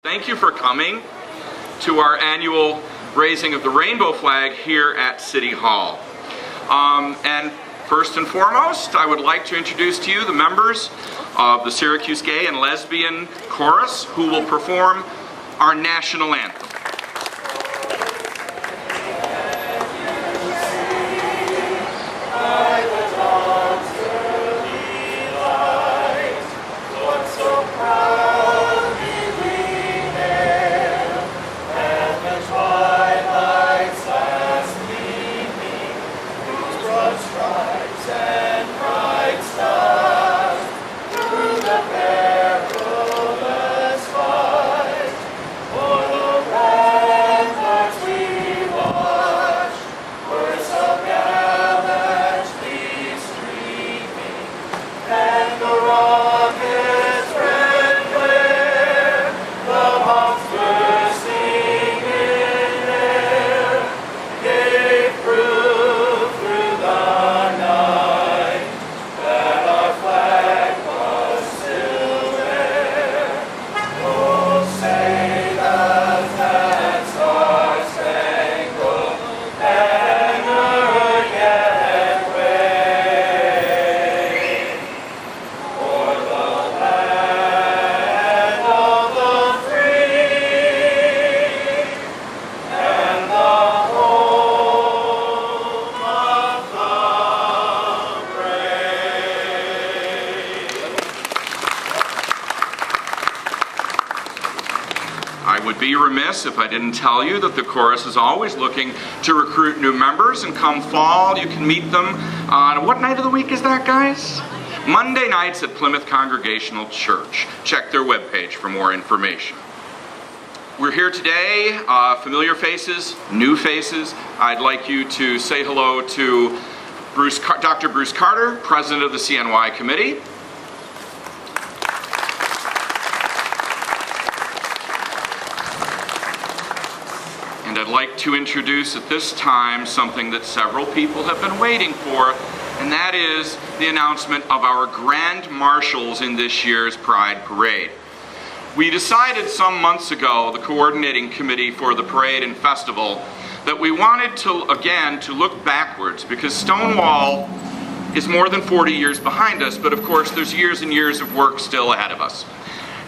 Thank you for coming to our annual raising of the rainbow flag here at City Hall. And first and foremost, I would like to introduce to you the members of the Syracuse Gay and Lesbian Chorus who will perform our national anthem. I would be remiss if I didn't tell you that the chorus is always looking to recruit new members, and come fall you can meet them on, what night of the week is that, guys? Monday nights at Plymouth Congregational Church. Check their webpage for more information. We're here today, familiar faces, new faces. I'd like you to say hello to Dr. Bruce Carter, President of the CNY Committee. And I'd like to introduce at this time something that several people have been waiting for, and that is the announcement of our Grand Marshals in this year's Pride Parade. We decided some months ago, the coordinating committee for the parade and festival, that we wanted to, again, to look backwards, because Stonewall is more than 40 years behind us, but of course there's years and years of work still ahead of us.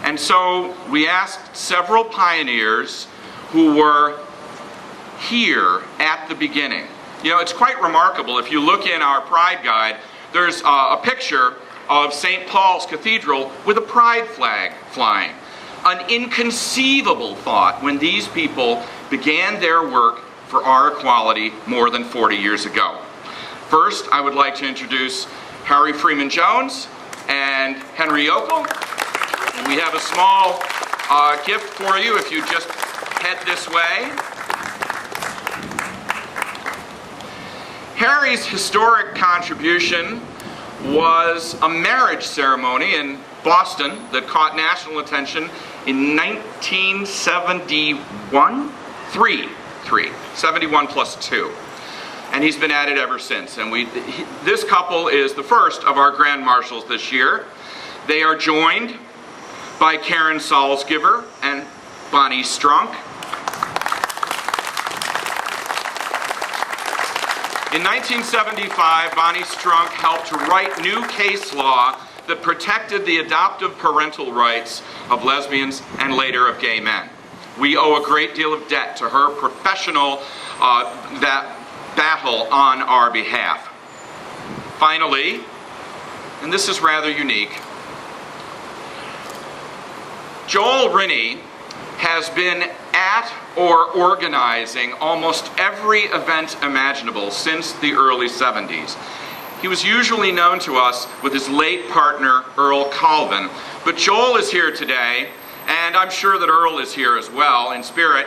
And so we asked several pioneers who were here at the beginning. You know, it's quite remarkable. If you look in our Pride Guide, there's a picture of St. Paul's Cathedral with a pride flag flying. An inconceivable thought when these people began their work for our equality more than 40 years ago. First, I would like to introduce Harry Freeman Jones and Henry Yokel. And we have a small gift for you if you just head this way. Harry's historic contribution was a marriage ceremony in Boston that caught national attention in 1971? 71 plus 2. And he's been at it ever since. And this couple is the first of our Grand Marshals this year. They are joined by Karen Salzgiver and Bonnie Strunk. In 1975, Bonnie Strunk helped to write new case law that protected the adoptive parental rights of lesbians and later of gay men. We owe a great deal of debt to her professional battle on our behalf. Finally, and this is rather unique, Joel Rinne has been at or organizing almost every event imaginable since the early 70s. He was usually known to us with his late partner, Earl Colvin, but Joel is here today, and I'm sure that Earl is here as well in spirit,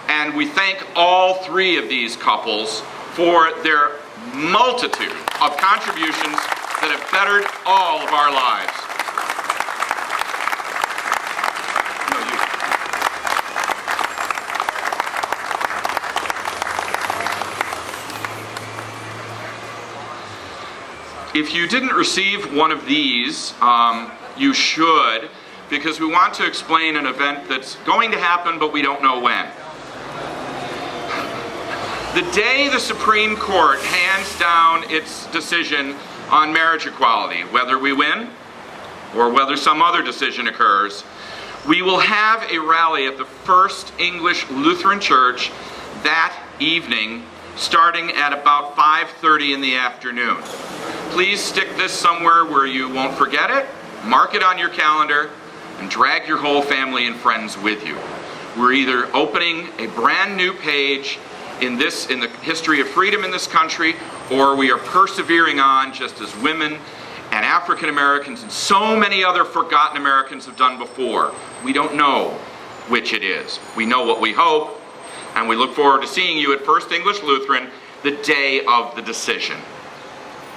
and we thank all three of these couples for their multitude of contributions that have bettered all of our lives. If you didn't receive one of these, you should. because we want to explain an event that's going to happen, but we don't know when. The day the Supreme Court hands down its decision on marriage equality, whether we win or whether some other decision occurs, we will have a rally at the First English Lutheran Church that evening, starting at about 5:30 in the afternoon. Please stick this somewhere where you won't forget it, mark it on your calendar, and drag your whole family and friends with you. We're either opening a brand new page in the history of freedom in this country, or we are persevering on just as women and African Americans and so many other forgotten Americans have done before. We don't know which it is. We know what we hope, and we look forward to seeing you at First English Lutheran the day of the decision.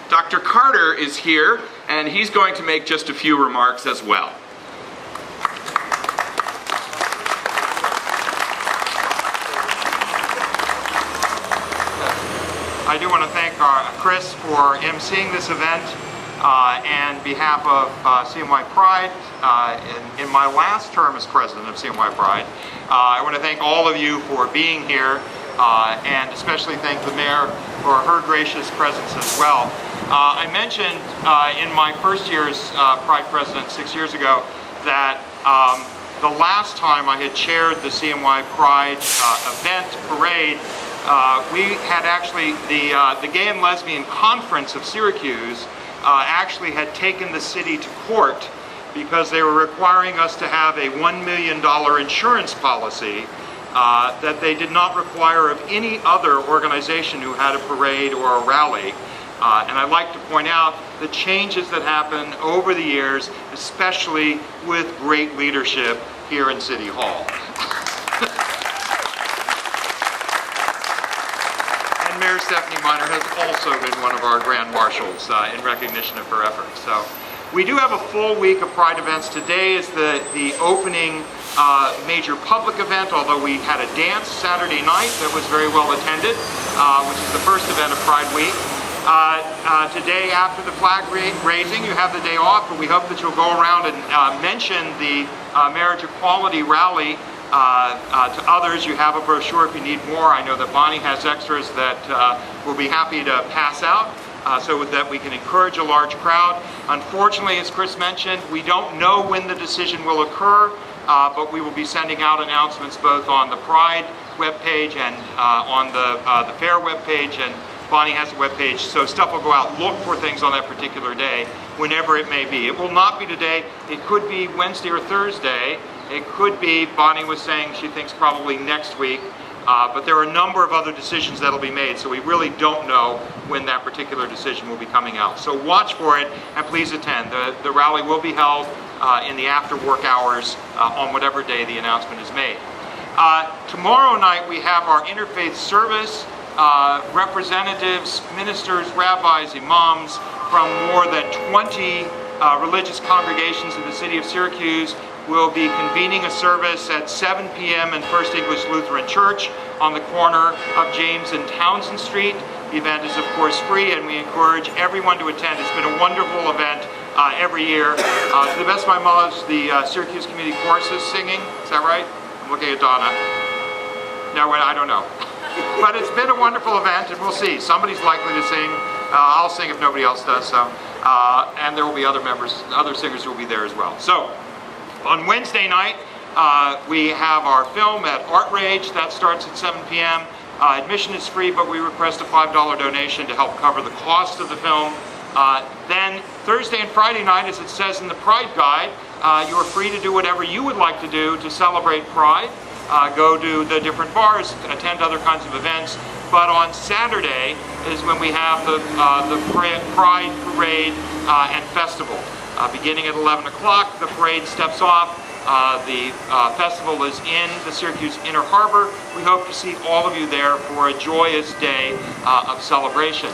Dr. Carter is here, and he's going to make just a few remarks as well. I do want to thank Chris for emceeing this event, and on behalf of CNY Pride, in my last term as president of CNY Pride, I want to thank all of you for being here, and especially thank the mayor for her gracious presence as well. I mentioned in my first year's Pride president 6 years ago that the last time I had chaired the CNY Pride event parade, we had actually, the Gay and Lesbian Conference of Syracuse actually had taken the city to court because they were requiring us to have a $1 million insurance policy that they did not require of any other organization who had a parade or a rally. And I'd like to point out the changes that happened over the years, especially with great leadership here in City Hall. And Mayor Stephanie Miner has also been one of our Grand Marshals in recognition of her efforts. So we do have a full week of Pride events. Today is the opening major public event, although we had a dance Saturday night that was very well attended, which is the first event of Pride Week. Today, after the flag raising, you have the day off, but we hope that you'll go around and mention the marriage equality rally to others. You have a brochure if you need more. I know that Bonnie has extras that we'll be happy to pass out so that we can encourage a large crowd. Unfortunately, as Chris mentioned, we don't know when the decision will occur, but we will be sending out announcements both on the Pride webpage and on the Fair webpage, and Bonnie has a webpage, so stuff will go out. Look for things on that particular day, whenever it may be. It will not be today. It could be Wednesday or Thursday. It could be, Bonnie was saying she thinks probably next week, but there are a number of other decisions that will be made, so we really don't know when that particular decision will be coming out. So watch for it, and please attend. The rally will be held in the after work hours on whatever day the announcement is made. Tomorrow night we have our interfaith service. Representatives, ministers, rabbis, imams from more than 20 religious congregations in the city of Syracuse will be convening a service at 7 p.m. in First English Lutheran Church on the corner of James and Townsend Street. The event is of course free, and we encourage everyone to attend. It's been a wonderful event every year. To the best of my knowledge, the Syracuse Community Chorus is singing. Is that right? I'm looking at Donna. No, I don't know. But it's been a wonderful event, and we'll see. Somebody's likely to sing. I'll sing if nobody else does so. And there will be other singers who will be there as well. So, on Wednesday night, we have our film at Art Rage. That starts at 7 p.m. Admission is free, but we request a $5 donation to help cover the cost of the film. Then Thursday and Friday night, as it says in the Pride Guide, you are free to do whatever you would like to do to celebrate Pride. Go to the different bars, attend other kinds of events. But on Saturday is when we have the Pride Parade and Festival. Beginning at 11 o'clock, the parade steps off. The festival is in the Syracuse Inner Harbor. We hope to see all of you there for a joyous day of celebration.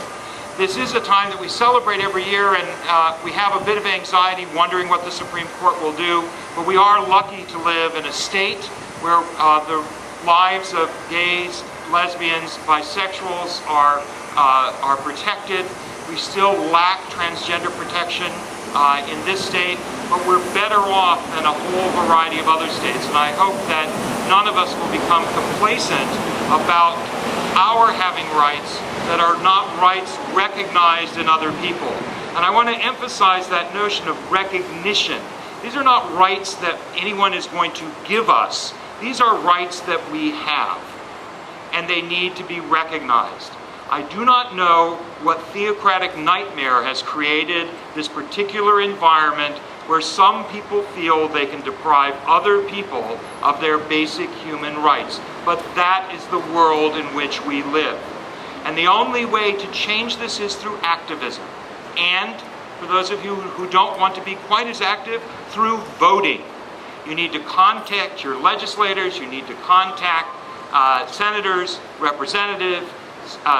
This is a time that we celebrate every year, and we have a bit of anxiety wondering what the Supreme Court will do, but we are lucky to live in a state where the lives of gays, lesbians, bisexuals are protected. We still lack transgender protection in this state. but we're better off than a whole variety of other states. And I hope that none of us will become complacent about our having rights that are not rights recognized in other people. And I want to emphasize that notion of recognition. These are not rights that anyone is going to give us. These are rights that we have, and they need to be recognized. I do not know what theocratic nightmare has created this particular environment where some people feel they can deprive other people of their basic human rights. But that is the world in which we live. And the only way to change this is through activism. And for those of you who don't want to be quite as active, through voting. You need to contact your legislators, you need to contact senators, representatives,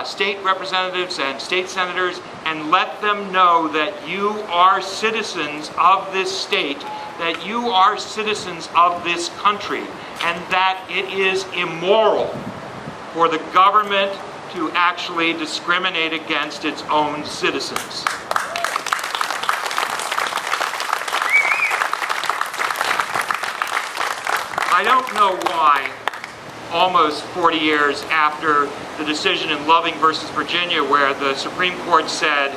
state representatives and state senators, and let them know that you are citizens of this state, that you are citizens of this country, and that it is immoral for the government to actually discriminate against its own citizens. I don't know why, almost 40 years after the decision in Loving versus Virginia, where the Supreme Court said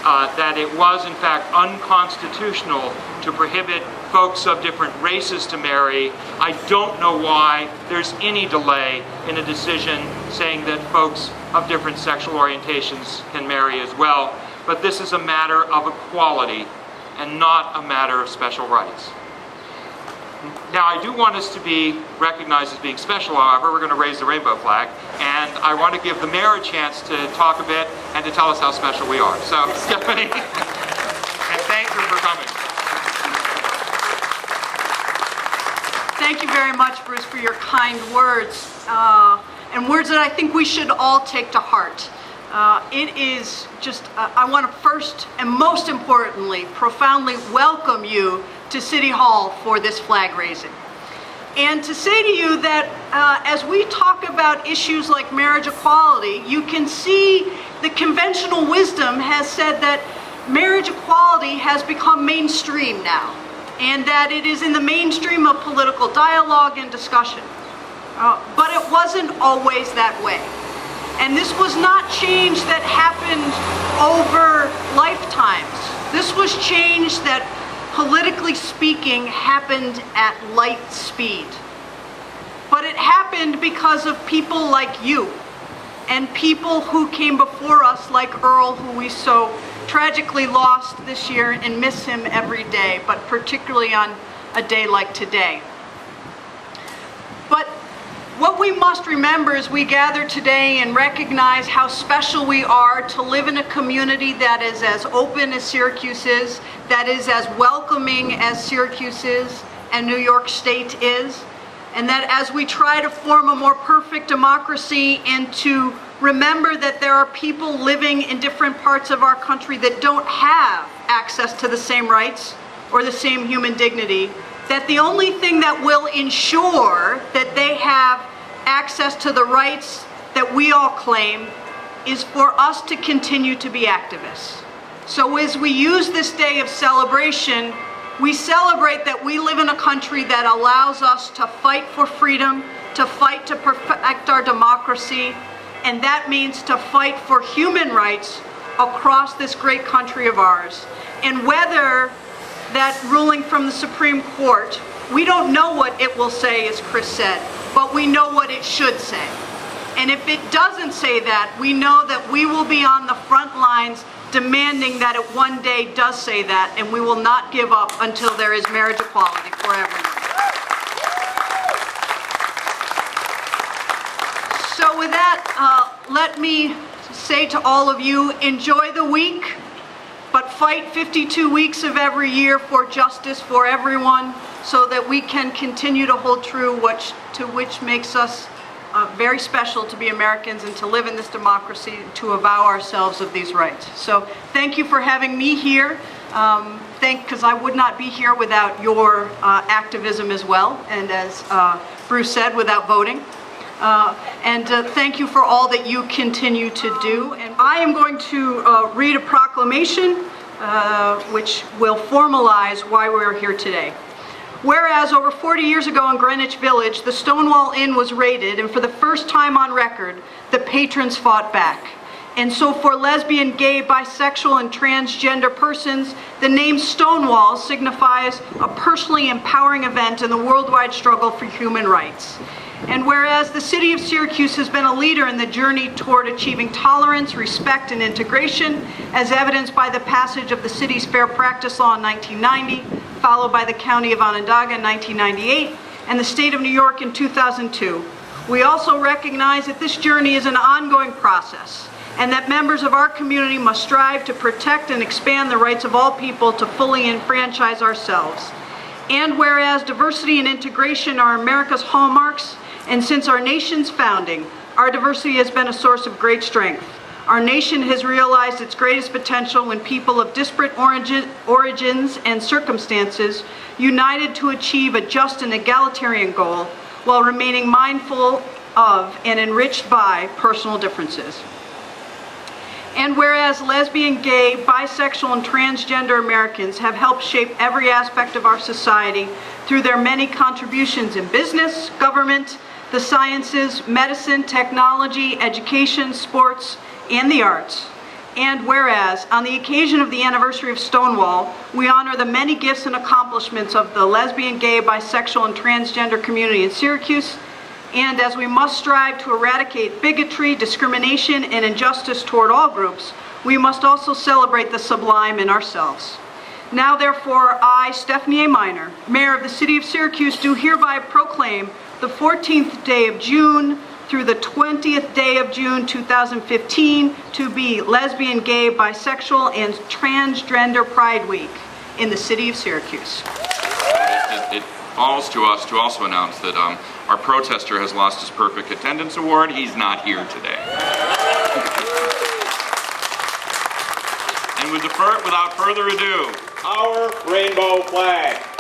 that it was in fact unconstitutional to prohibit folks of different races to marry, I don't know why there's any delay in a decision saying that folks of different sexual orientations can marry as well. But this is a matter of equality and not a matter of special rights. Now, I do want us to be recognized as being special, however. We're going to raise the rainbow flag, and I want to give the mayor a chance to talk a bit and to tell us how special we are. So, Stephanie, and thank you for coming. Thank you very much, Bruce, for your kind words, and words that I think we should all take to heart. It is just, I want to first and most importantly, profoundly welcome you to City Hall for this flag raising. And to say to you that as we talk about issues like marriage equality, you can see the conventional wisdom has said that marriage equality has become mainstream now, and that it is in the mainstream of political dialogue and discussion. But it wasn't always that way. And this was not change that happened over lifetimes. This was change that, politically speaking, happened at light speed. But it happened because of people like you and people who came before us, like Earl, who we so tragically lost this year and miss him every day, but particularly on a day like today. But what we must remember as we gather today and recognize how special we are to live in a community that is as open as Syracuse is, that is as welcoming as Syracuse is and New York State is, and that as we try to form a more perfect democracy and to remember that there are people living in different parts of our country that don't have access to the same rights or the same human dignity, that the only thing that will ensure that they have access to the rights that we all claim is for us to continue to be activists. So as we use this day of celebration, we celebrate that we live in a country that allows us to fight for freedom, to fight to perfect our democracy, and that means to fight for human rights across this great country of ours. And whether that ruling from the Supreme Court, we don't know what it will say, as Chris said, but we know what it should say. And if it doesn't say that, we know that we will be on the front lines demanding that it one day does say that, and we will not give up until there is marriage equality for everyone. So with that, let me say to all of you, enjoy the week, but fight 52 weeks of every year for justice for everyone, so that we can continue to hold true which makes us very special to be Americans and to live in this democracy, to avow ourselves of these rights. So thank you for having me here. Because I would not be here without your activism as well, and as Bruce said, without voting. And thank you for all that you continue to do. And I am going to read a proclamation which will formalize why we're here today. Whereas over 40 years ago in Greenwich Village, the Stonewall Inn was raided, and for the first time on record, the patrons fought back. And so for lesbian, gay, bisexual, and transgender persons, the name Stonewall signifies a personally empowering event in the worldwide struggle for human rights. And whereas the city of Syracuse has been a leader in the journey toward achieving tolerance, respect, and integration, as evidenced by the passage of the city's Fair Practice Law in 1990, followed by the County of Onondaga in 1998, and the State of New York in 2002, we also recognize that this journey is an ongoing process, and that members of our community must strive to protect and expand the rights of all people to fully enfranchise ourselves. And whereas diversity and integration are America's hallmarks, and since our nation's founding, our diversity has been a source of great strength. Our nation has realized its greatest potential when people of disparate origins and circumstances united to achieve a just and egalitarian goal while remaining mindful of and enriched by personal differences. And whereas lesbian, gay, bisexual, and transgender Americans have helped shape every aspect of our society through their many contributions in business, government, the sciences, medicine, technology, education, sports, and the arts. And whereas, on the occasion of the anniversary of Stonewall, we honor the many gifts and accomplishments of the lesbian, gay, bisexual, and transgender community in Syracuse, and as we must strive to eradicate bigotry, discrimination, and injustice toward all groups, we must also celebrate the sublime in ourselves. Now, therefore, I, Stephanie A. Miner, Mayor of the City of Syracuse, do hereby proclaim the 14th day of June through the 20th day of June 2015 to be Lesbian, Gay, Bisexual, and Transgender Pride Week in the City of Syracuse. It falls to us to also announce that our protester has lost his perfect attendance award. He's not here today. And without further ado, Our rainbow flag.